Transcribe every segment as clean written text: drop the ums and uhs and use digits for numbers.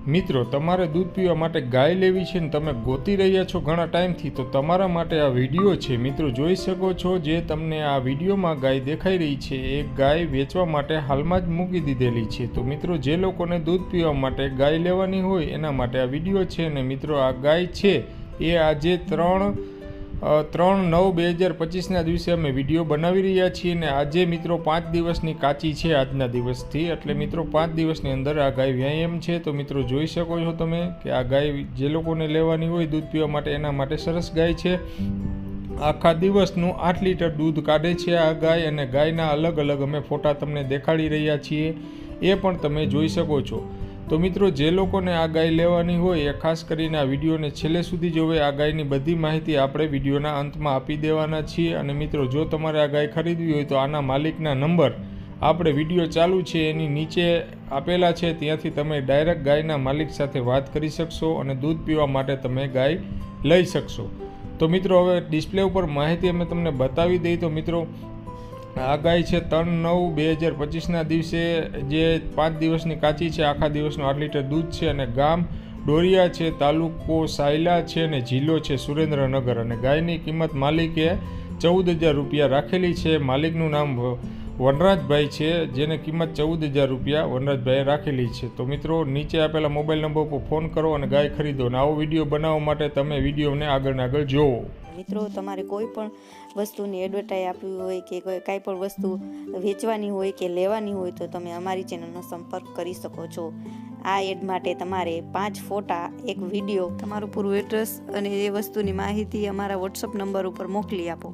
મિત્રો તમારે દૂધ પીવા માટે ગાય લેવી છે ને તમે ગોતી રહ્યા છો ઘણા ટાઈમથી, તો તમારા માટે આ વિડીયો છે। મિત્રો જોઈ શકો છો જે તમને આ વિડીયોમાં ગાય દેખાઈ રહી છે એ ગાય વેચવા માટે હાલમાં જ મૂકી દીધેલી છે। તો મિત્રો જે લોકોને દૂધ પીવા માટે ગાય લેવાની હોય એના માટે આ વિડીયો છે। અને મિત્રો આ ગાય છે એ આજે 3/9/2025 દિવસે અમે વિડીયો બનાવી રહ્યા છીએ ને આજે મિત્રો 5 દિવસની કાચી છે આજના દિવસથી, એટલે મિત્રો 5 દિવસની અંદર આ ગાય વ્યાય એમ છે। તો મિત્રો જોઈ શકો છો તમે કે આ ગાય જે લોકોને લેવાની હોય દૂધ પીવા માટે એના માટે સરસ ગાય છે। આખા દિવસનું 8 લીટર દૂધ કાઢે છે આ ગાય, અને ગાયના અલગ અલગ અમે ફોટા તમને દેખાડી રહ્યા છીએ એ પણ તમે જોઈ શકો છો। તો મિત્રો જે લોકોને આ ગાય લેવાની હોય એ ખાસ કરીને આ વિડીયોને છેલ્લે સુધી જોવે। આ ગાયની બધી માહિતી આપણે વિડીયોના અંતમાં આપી દેવાના છીએ। અને મિત્રો જો તમારે આ ગાય ખરીદવી હોય તો આના માલિકના નંબર આપણે વિડીયો ચાલુ છે એની નીચે આપેલા છે, ત્યાંથી તમે ડાયરેક્ટ ગાયના માલિક સાથે વાત કરી શકશો અને દૂધ પીવા માટે તમે ગાય લઈ શકશો। તો મિત્રો હવે ડિસ્પ્લે ઉપર માહિતી અમે તમને બતાવી દઈએ। તો મિત્રો આ ગાય છે 3/9/2025 દિવસે જે 5 દિવસની કાચી છે, આખા દિવસનું 8 લીટર દૂધ છે, અને ગામ ડોરિયા છે, તાલુકો સાયલા છે અને જિલ્લો છે સુરેન્દ્રનગર, અને ગાયની કિંમત માલિકે 14,000 રૂપિયા રાખેલી છે। માલિકનું નામ વનરાજભાઈ છે, જેને કિંમત 14,000 રૂપિયા વનરાજભાઈએ રાખેલી છે। તો મિત્રો નીચે આપેલા મોબાઈલ નંબર પર ફોન કરો અને ગાય ખરીદો, અને આવો વિડીયો બનાવવા માટે તમે વિડીયોને આગળ જોવો। મિત્રો તમારે કોઈ પણ વસ્તુની એડવર્ટાઈઝ આપવી હોય કે કાંઈ પણ વસ્તુ વેચવાની હોય કે લેવાની હોય તો તમે અમારી ચેનલનો સંપર્ક કરી શકો છો। આ એડ માટે તમારે 5 ફોટા, એક વિડીયો, તમારું પૂરું એડ્રેસ અને એ વસ્તુની માહિતી અમારા વોટ્સઅપ નંબર ઉપર મોકલી આપો।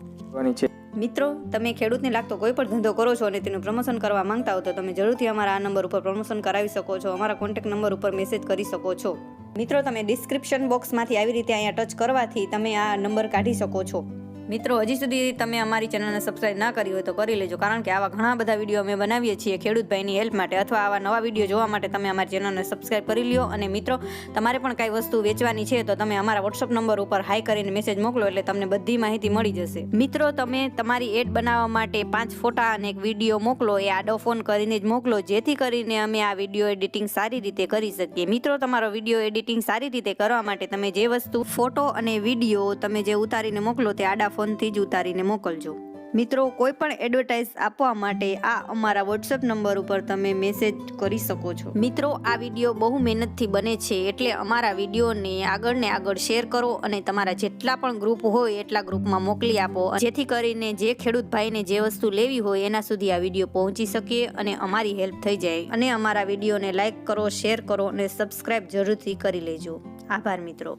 મિત્રો તમે ખેડૂતને લાગતો કોઈ પણ ધંધો કરો છો અને તેનું પ્રમોશન કરવા માંગતા હો તો તમે જરૂરથી અમારા આ નંબર ઉપર પ્રમોશન કરાવી શકો છો। અમારા કોન્ટેક્ટ નંબર ઉપર મેસેજ કરી શકો છો। મિત્રો તમે ડિસ્ક્રિપ્શન બોક્સમાંથી આવી રીતે અહીંયા ટચ કરવાથી તમે આ નંબર કાઢી શકો છો। મિત્રો હજી સુધી તમે અમારી ચેનલને સબસ્ક્રાઇબ ના કરી હોય તો કરી લેજો, કારણ કે આવા ઘણા બધા વિડીયો અમે બનાવીએ છીએ ખેડૂત ભાઈની હેલ્પ માટે, અથવા આવા નવા વિડીયો જોવા માટે તમે અમારી ચેનલને સબસ્ક્રાઇબ કરી લ્યો। અને મિત્રો તમારે પણ કાંઈ વસ્તુ વેચવાની છે તો તમે અમારા વોટ્સઅપ નંબર ઉપર હાઈ કરીને મેસેજ મોકલો એટલે તમને બધી માહિતી મળી જશે। મિત્રો તમે તમારી એડ બનાવવા માટે 5 ફોટા અને એક વિડીયો મોકલો, એ આડો ફોન કરીને જ મોકલો, જેથી કરીને અમે આ વિડીયો એડિટિંગ સારી રીતે કરી શકીએ। મિત્રો તમારો વિડીયો એડિટિંગ સારી રીતે કરવા માટે તમે જે વસ્તુ ફોટો અને વિડીયો તમે જે ઉતારીને મોકલો તે આડા ફોનથી જ ઉતારીને મોકલજો। મિત્રો કોઈ પણ એડવર્ટાઇઝ આપવા માટે આ અમારા વોટ્સએપ નંબર ઉપર તમે મેસેજ કરી શકો છો। મિત્રો આ વિડીયો બહુ મહેનતથી બને છે, એટલે અમારા વિડીયોને આગળ શેર કરો અને તમારા જેટલા પણ ગ્રુપ હોય એટલા ગ્રુપમાં મોકલી આપો, જેથી કરીને જે ખેડૂત ભાઈને જે વસ્તુ લેવી હોય એના સુધી આ વિડીયો પહોંચી શકે અને અમારી હેલ્પ થઈ જાય। અને અમારા વિડીયોને લાઈક કરો, શેર કરો અને સબસ્ક્રાઇબ જરૂરથી કરી લેજો। આભાર મિત્રો।